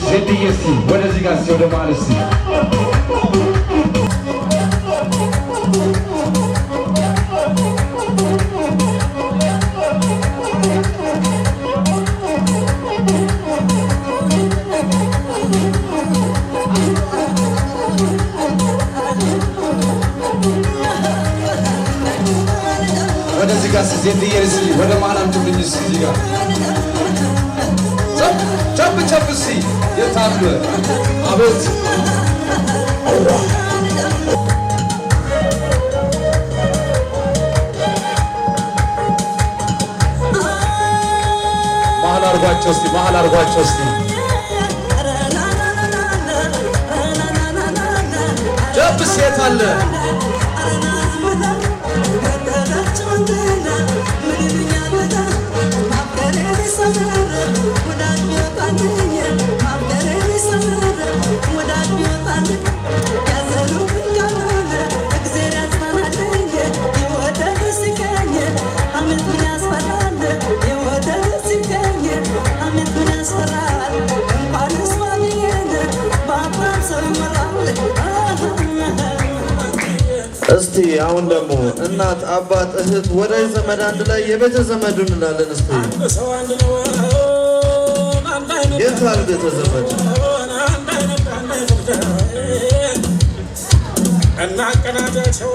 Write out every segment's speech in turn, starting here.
ZDSC ወደዚህ ጋር ሲወደ ማለት ነው ወደዚህ ጋር ZDSC ወደ ማላም ትብልኝስ እዚህ ጋር ጨብ ሲ የታለ አቤት መሃል አርጓቸው እስቲ ጨብ ሲ የታለ እስቲ አሁን ደግሞ እናት አባት እህት ወዳጅ ዘመድ አንድ ላይ የቤተ ዘመዱን እንላለን እስቲ የታል ቤተ ዘመድ እናቀናጃቸው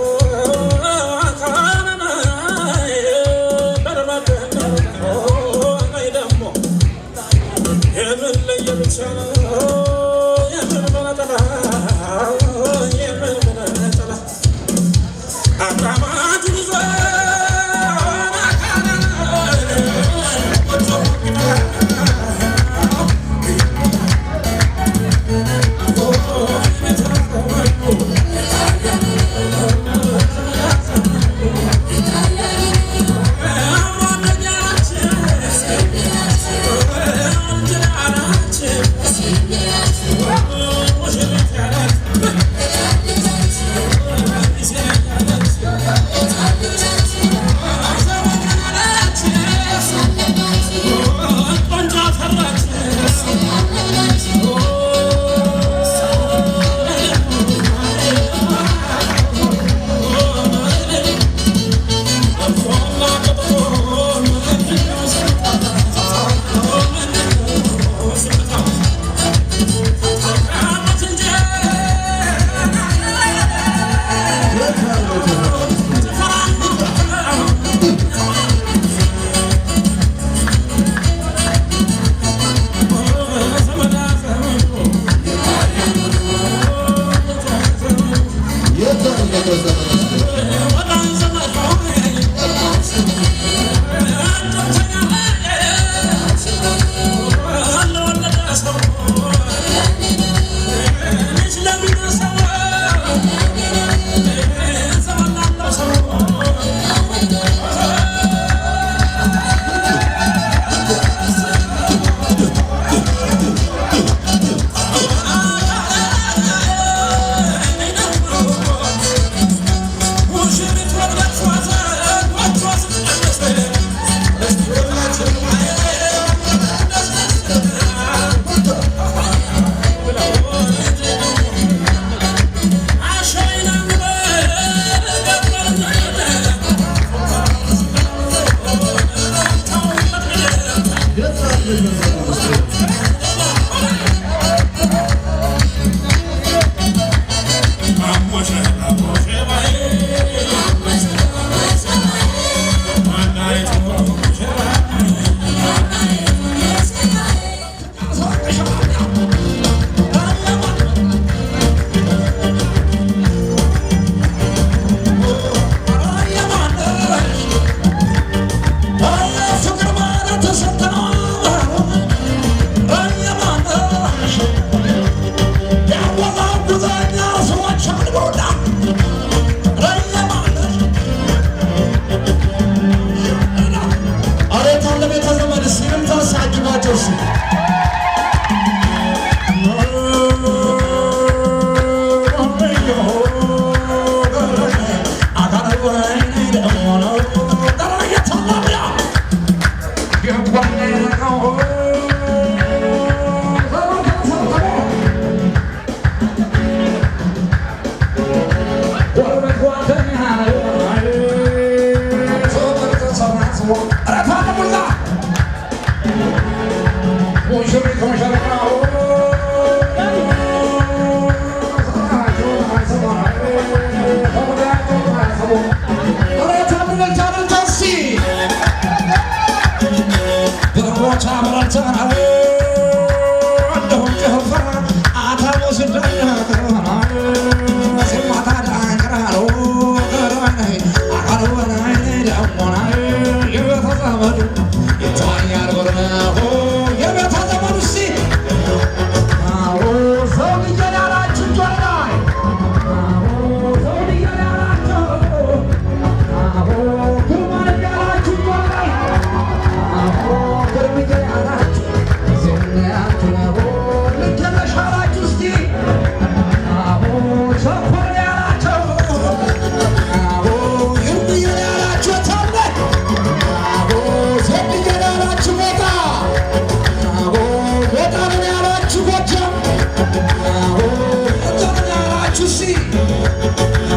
እስቲ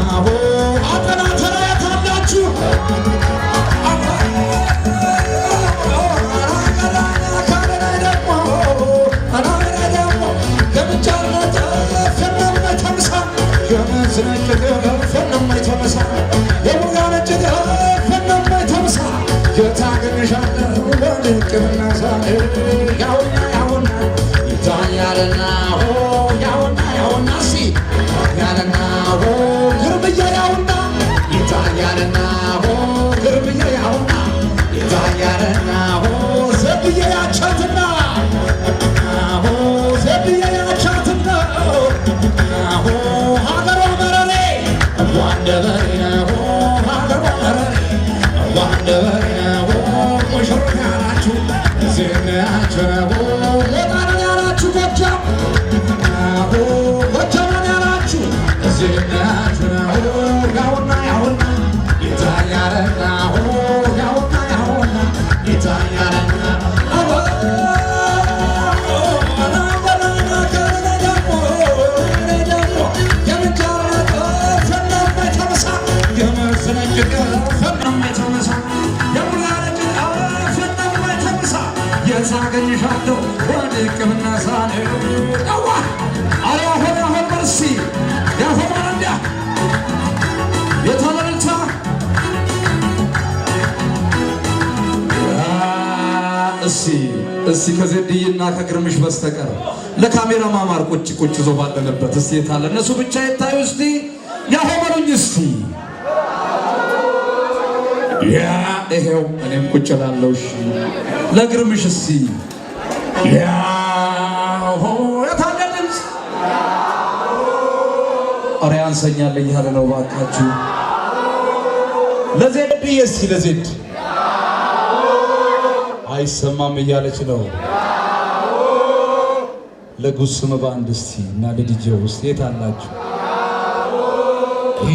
አዎ አጠና ተራያታላችሁ እስቲ ከዘድይና ከግርምሽ በስተቀር ለካሜራ ማማር ቁጭ ዞ ባለበት እስቲ የታለ እነሱ ብቻ ይታዩ እስቲ ያሆመሉኝ እስቲ ያ ይሄው እኔም ቁጭ ላለው እሺ ለግርምሽ እስቲ ያ ሆ የታለ ድምፅ ኧረ ያንሰኛል እያለ ነው ባካችሁ ለዘድይ እስቲ ለዘድ አይሰማም እያለች ነው ለጉስም ባንድ እስቲ እና ለዲጄው እስቲ የታላችሁ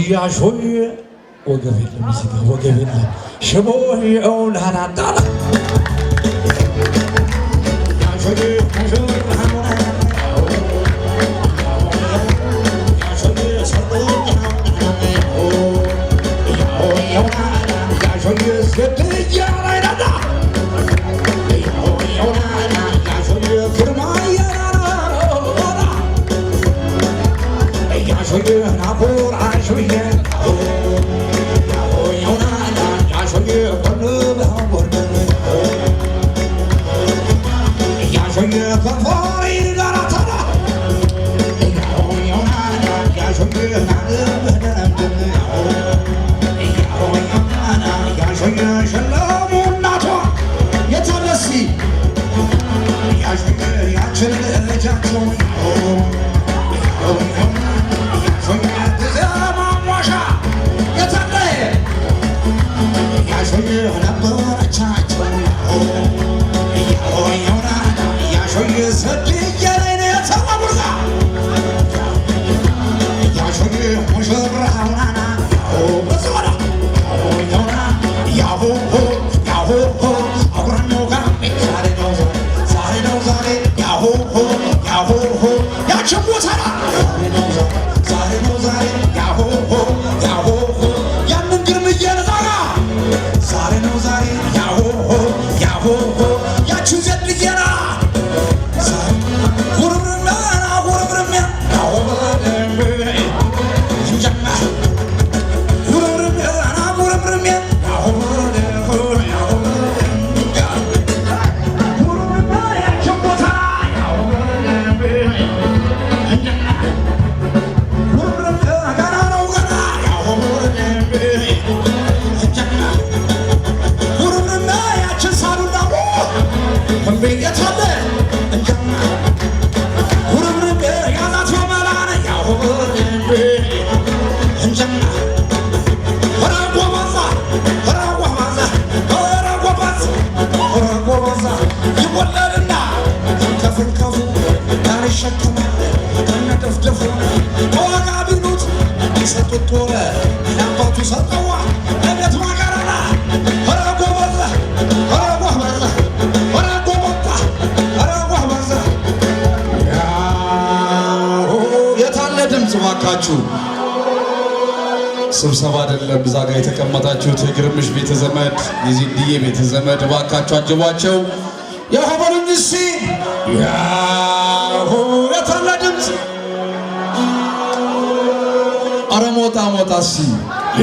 ያሾይ ወገብ የለም እዚህ ጋር ወገብ የለም ሽቦ ላላጣላ Yaho, እባካችሁ ስብሰባ አይደለም እዛ ጋር የተቀመጣችሁት የግርምሽ ቤተ ዘመድ የዚድዬ ቤተ ዘመድ እባካችሁ አጅቧቸው ያሆበሉኝ እሺ ያሆ የታለ ድምፅ አረ ሞጣ ሞጣ እሺ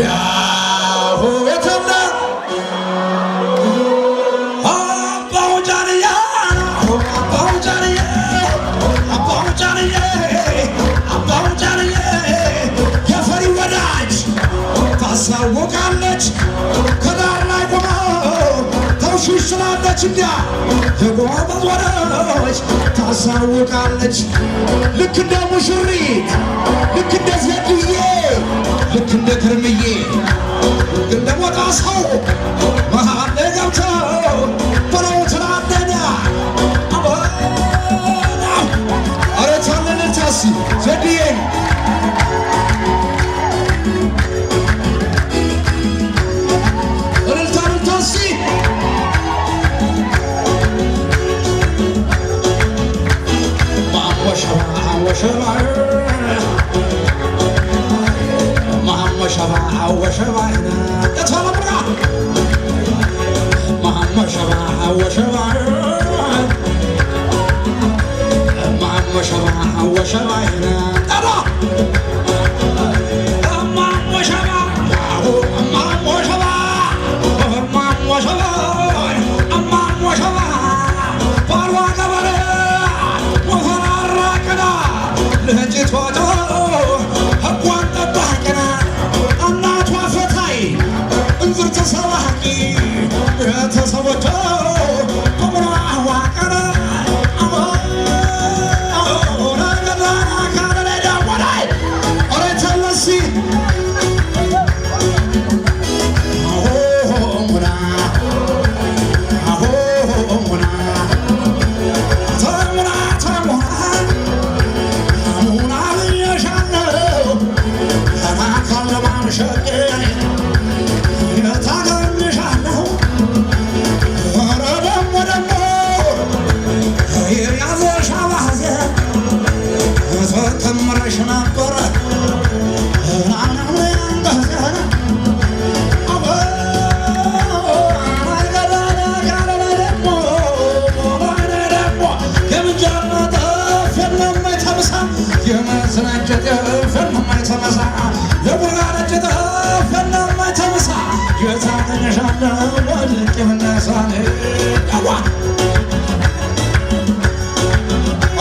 ያሆ የታለ አባው ጃንያ አባው ጃንያ አባው ጃንያ አባው ጃንያ የፈሪ ወዳጅ ታሳውቃለች ከዳር ላይ ቆማ ተውሽሽ ስላለች እንዲያ የጎበዝ ወዳጅ ታሳውቃለች ልክ እንደ ሙሽሪት ልክ እንደ ዘድዬ ልክ እንደ ግርምዬ ልክ እንደ ሞጣ ሰው መሃል ገብተው በለው ትላለኛ አረ ታለን ታሲ ዘድዬ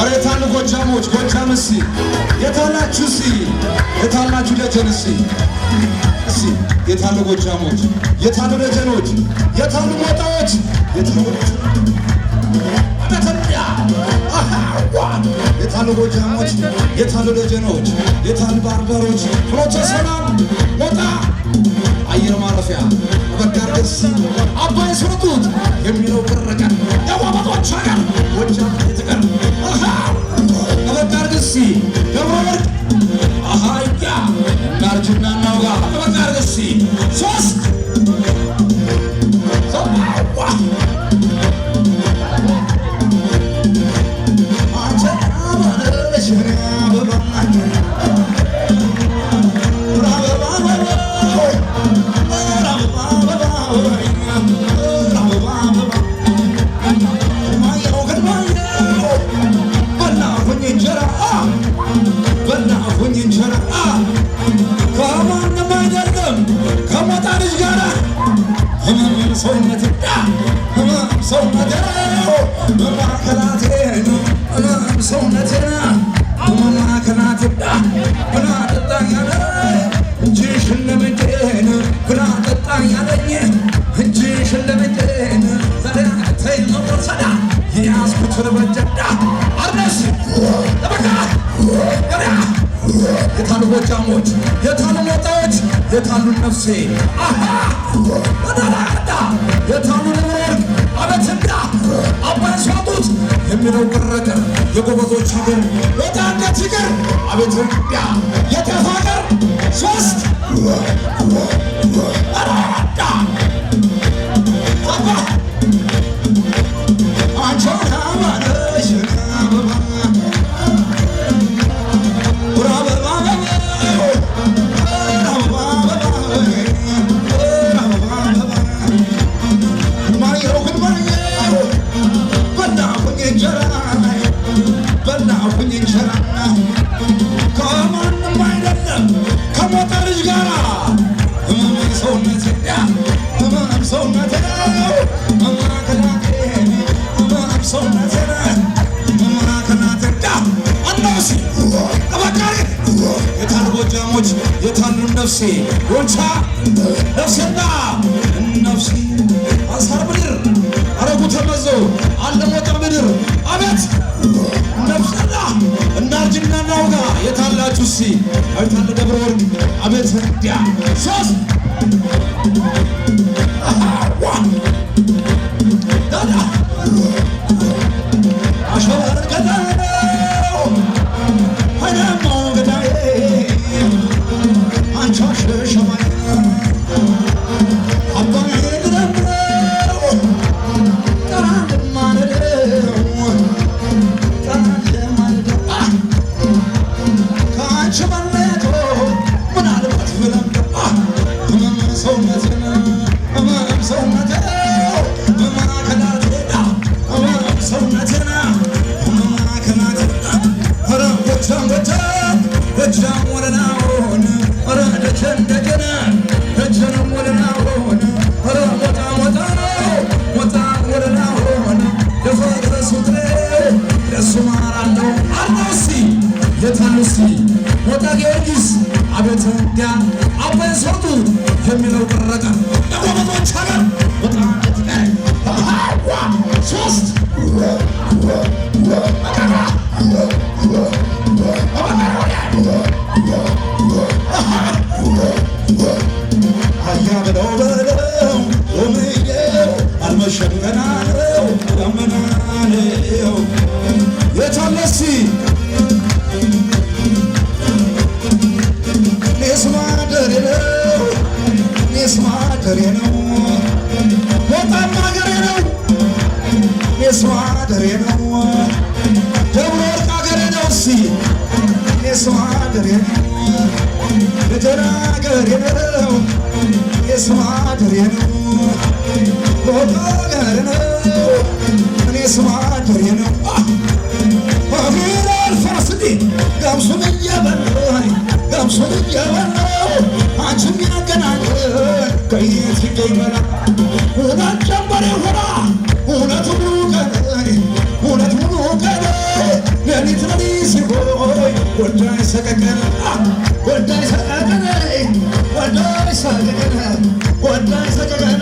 አሬታን ጎጃሞች ጎጃምሲ የታላችሁ ሲ የታላችሁ ደጀንሲ እሲ የታሉ ጎጃሞች የታሉ ደጀኖች የታሉ ሞጣዎች የታሉ የታሉ ጎጃሞች የታሉ ደጀኖች የታሉ ባርበሮች ፍኖተ ሰላም ሞጣ አየር ማረፊያ በጋርደስ አባይ ስርጡት የሚለው ቅርቀን የዋባቶች ሀገር ጎጃም ይትቀር በጋርደስ ደብረወርቅ አሃያ ናርጅና ናውጋ በጋርደስ ሶስት የታሉ ጎጃሞች የታሉ ሞጣዎች የታሉ ነፍሴ የታሉ ለወርቅ አበትንዳ አባይ ሷጡት የሚለው ቅረቀ የጎበዞች ሀገር ወጣነት ይቅር አቤት ኢትዮጵያ የጤፍ ሀገር ሶስት አራዳ አባ አንቻና ማለሽ እንጀራ ከማንም አይደለም ከሞተ ልጅ ጋራ ህመም ሰውነቴ ህመም ሰውነቴ አማከናቴ ህመም ሰውነቴ አማከናቴ አናውሲ አባካሪ የታሉ ጎጃሞች የታሉ ነፍሴ ወንቻ ነፍሴና ነፍሴ አሳር ምድር አረጉ ተመዞ አለሞጠ ምድር አቤት ነፍሴና እናርጅና እናውጋ የታላችሁ ሲ አይታለ ደብረ ወርቅ አቤት ዲያ ሶስት ዳዳ አሸዋር ገዳው አይናሞ ገዳይ አንቻሽ ሸማይ አባይ ገዳው ታራንማነደው ታራንማነደው ካንቺ መለቶ ምናልባት ብለም ህመም ሰውነቴን ህመም ሰውነቴን ማከናቴና ህመም ሰውነቴን ማከናቴና ኧረ ጎጃም ጎጃም ጎጃም ወለናውን ኧረ ደጀን ደጀን ደጀንም ወለናውን ኧረ ሞጣ ሞጣ ሞጣ ወለናውን የፍቅር ሱትሬ የእሱ ማር አለው አርናሲ የታሉሲ ሞጣ ጊዮርጊስ አቤት እንዲያ አባይ ሶቱ የሚለው ቀረቀ የጎበዞች ሀገር በጣም የትቀይ ሶስት አያ በለው በለው ኦሜየው አልመሸም ገና ነው ገመና ነው የታለሲ ኔስ ማደሬ ነው ኔስ ማደሬ ነው በጣም አገሬ ነው ኔስ ማደሬ ነው ደብረ ወርቅ አገሬ ነው እሲ ኔስ ማደሬ ነው ደጀና አገሬ ነው ኔስ ማደሬ ነው ቦታ አገሬ ነው ኔስ ማደሬ ነው አሚራል ፋስዲ ጋምሱን እየበላኝ ጋምሱን እየበላው አንቺን ያገናኝ ከየት ይገኛል ሁለት ጀንበሬ ሆና ሁለት ሙሉ ቀን ሁለት ሙሉ ቀን ሌሊት ሌሊት ሲሆን ወዳይ ሰቀቀን ወዳይ ሰቀቀን ወዳይ ሰቀቀን ወዳይ ሰቀቀን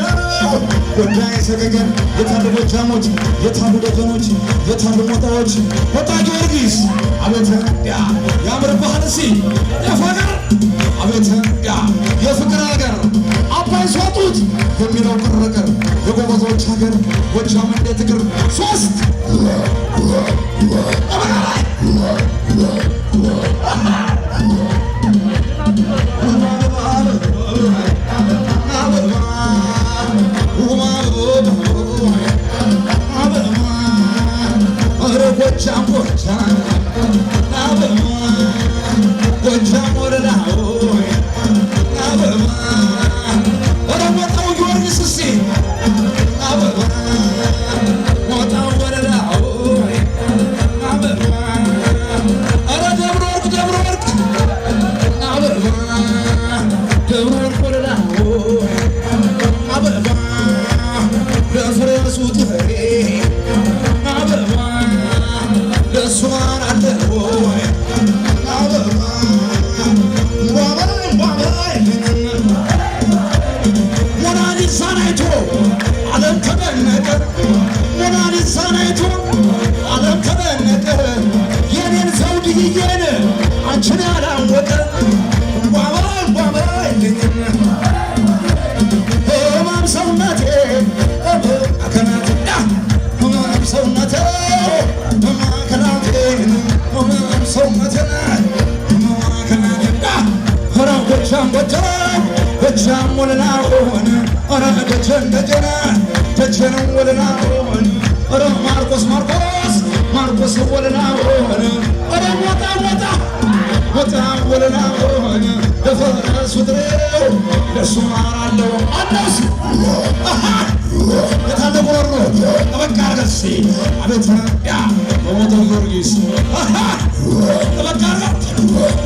ወዳይ ሰቀቀን የታሉ ጎጃሞች የታሉ ደጀኖች የታሉ ሞጣዎች ሞጣ ጊዮርጊስ አቤት ያ ያምርብሃል እሲ የፍቅር አቤት ያ የፍቅር ሀገር አባይ ሶጡት የሚለው ቅርቅር የጎበዞች ሀገር ጎጃም እንደ ትግር ሶስት ጎጃም ጎጃም ጎጃም ወረዳው አበባ ወደ ሞጣው ጊዮርጊስ እስኪ አበባ ሞጣው ወረዳው አበባ ኧረ ደብረ ወርቅ አበባ ደብረ ወርቅ ወረዳው አበባ ለፍሬ ሱትሬ አበባ ለእሱ ማር አለው አበባ ሞናሊሳን አይቶ ዓለም ተደነቀ ሞናሊሳን አይቶ ዓለም ተደነቀ የኔን ዘውድዬን አንቺን ያላወቀ ህመም ሰውነቴ አከናቴ ህመም ሰውነቴ አከናቴ ህመም ሰውነቴ አከናቴ ኧረ ጎጃም ጎጃም ጎጃም ወለላ ሆነ ኧረ ደጀን ደጀን ደጀን ወለላ ሆነ ኧረ ማርቆስ ማርቆስ ማርቆስ ወለላ ሆነ ኧረ ሞጣ ሞጣ ሞጣ ወለላ ሆነ ለፈረሱ ጥሬው ለሱ ማራለው አናስ የታለ ጎሮ ጠበቃ አርገሲ አቤት ያ በሞተ ጊዮርጊስ ጠበቃ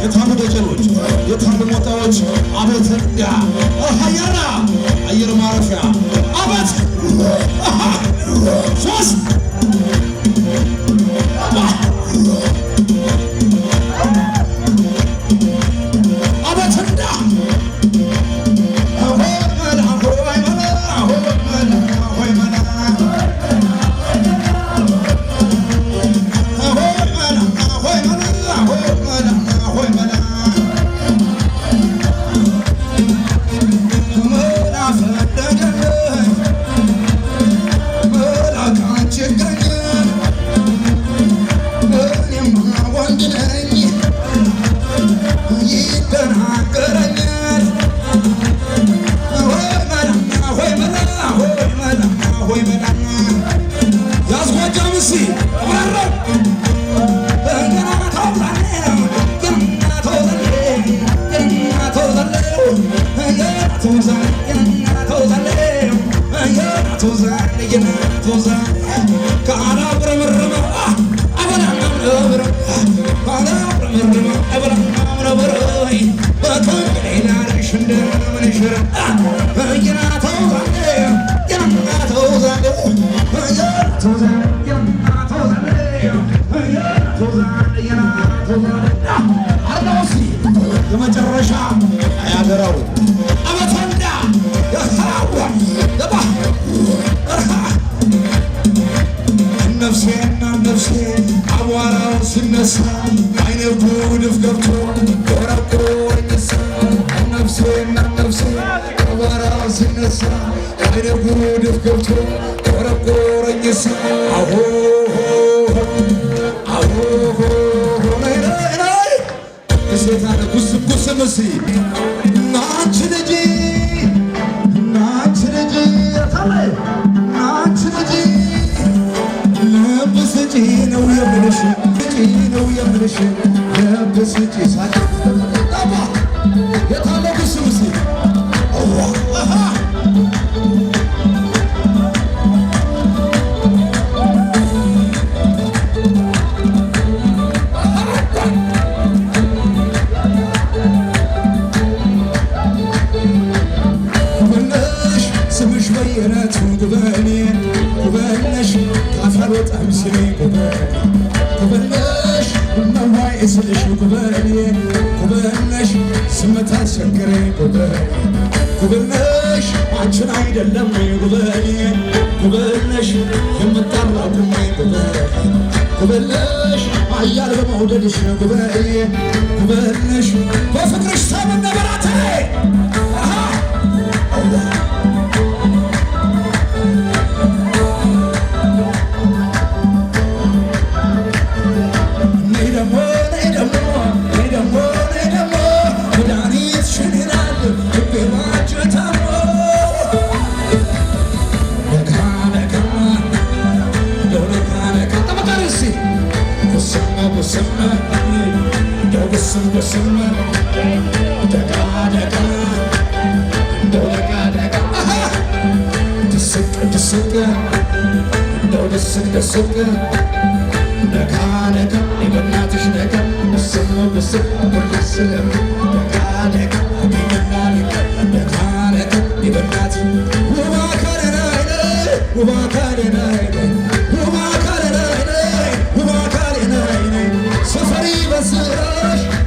የታሉ ደጀኖች የታሉ ሞታዎች አቤት ያ ያራ አየር ማረፊያ አቤት ሶስት የመጨረሻ ያገራው አመታንዳ ያሃዋ ደባ ነፍሴና ነፍሴ አቧራው ሲነሳ አይኔ ጉድፍ ገብቶ ቆረቆረኝሳ ነፍሴና ነፍሴ አቧራው ሲነሳ አይኔ ጉድፍ ገብቶ ቆረቆረኝሳ አሆ ሴታነ ጉስም ሲ ናንቺ ልጅ ልብ ስጪ ነው የምልሽ ልብ ስጪ ሳቂ የታለ ጉስም ሲ ጉበነሽ ካፈር በጣም ሲኔ ጉበነሽ እመዋይ እስልሽ ጉበነሽ ስመታ አስቸገረ ጉበነሽ አንቺን አይደለም ጉበነሽ የምታራቁም ጉበነሽ አያል በመውደድሽ ጉበነሽ በፍቅርሽ ሳምነበራቴ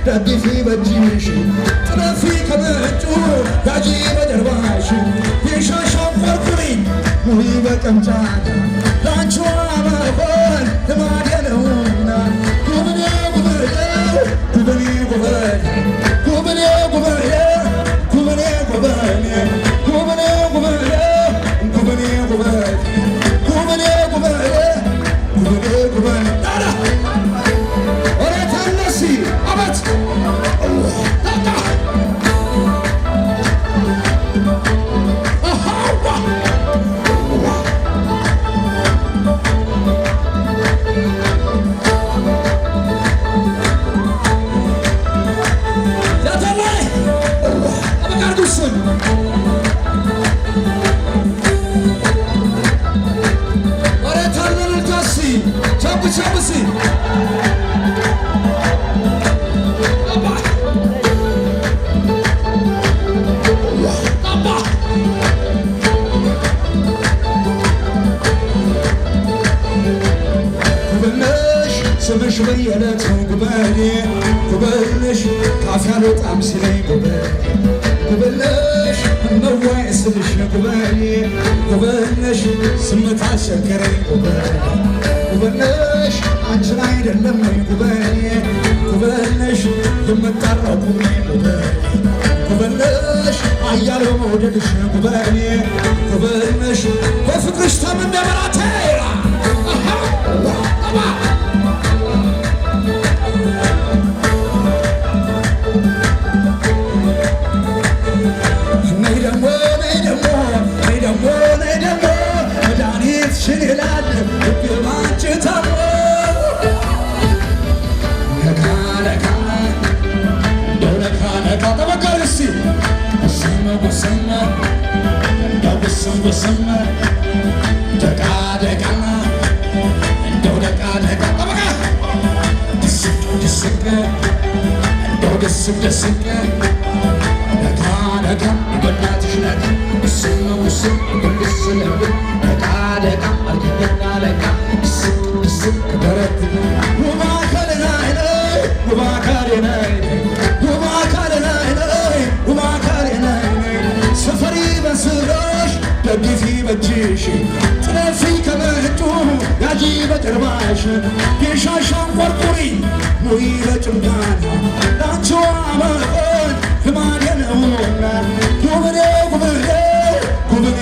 ደግፊ በእጅሽ ጥለፊ ከመጩ ያጂ በጀርባሽ የሻሻፈርኩኝ ሙይ በቀምጫና ላንቺዋ ማሆን ልማዴ ነውና ጉብኔ ጉብኔ ጉብኔ ጉብኔ ጉብኔ ጉብኔ ጉብኔ ጉብኔ ጉብኔ ጉብኔ ጉብኔ ጉብኔ ጉብኔ ጉብኔ ጉብኔ ዳዳ ወሬታነሲ አበት አልወጣም ሲለኝ ጉበለሽ መዋይ ስልሽ ጉበለሽ ስምታ አስቸገረኝ ጉበለሽ አንቺን አይደለም ጉበለሽ የምጠራው ጉበለሽ አያለው መውደድሽ ጉበለሽ በፍቅርሽ ተመንደበራቴ ጥለፊ ከመጡ ያጂ በጀርባሽ የሻሻን ቆርቁሪ ሙይ በጭምዳና ላንቺዋ መሆን ልማዴ ነውና ጉብኔ ጉብኔ ጉብኔ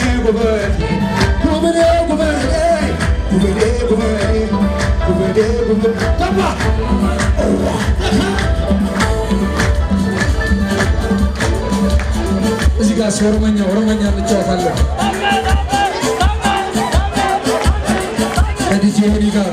ጉብኔ ጉብኔ ጉብኔ ጉብኔ ጉብኔ ጉብኔ ገባ እዚህ ጋር ኦሮመኛ እንጫወታለን ከዲጄ ሁኒ ጋር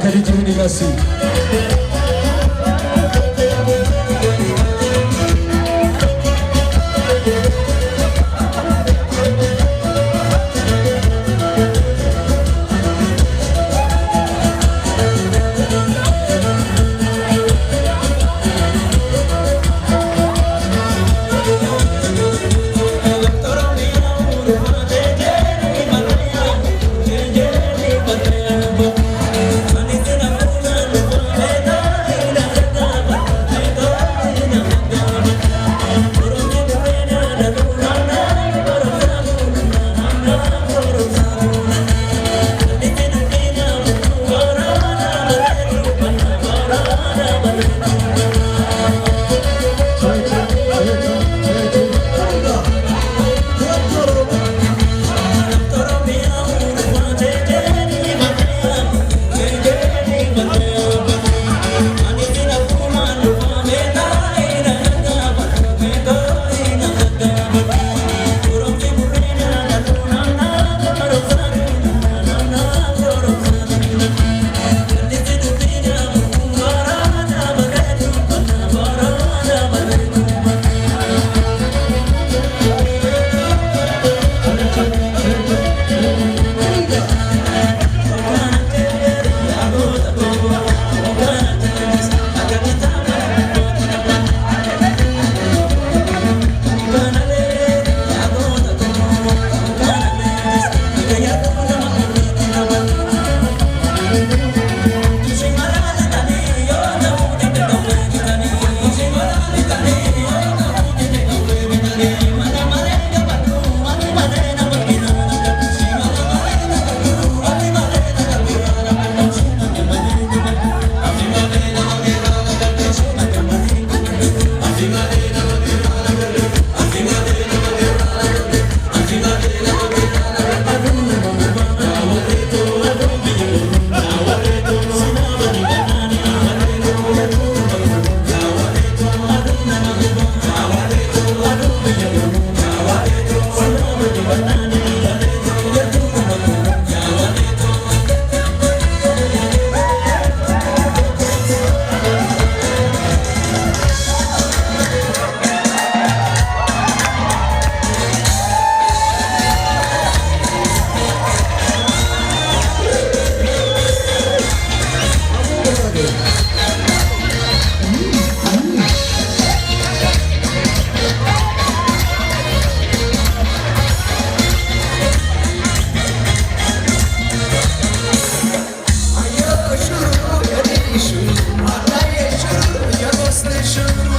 Shoot.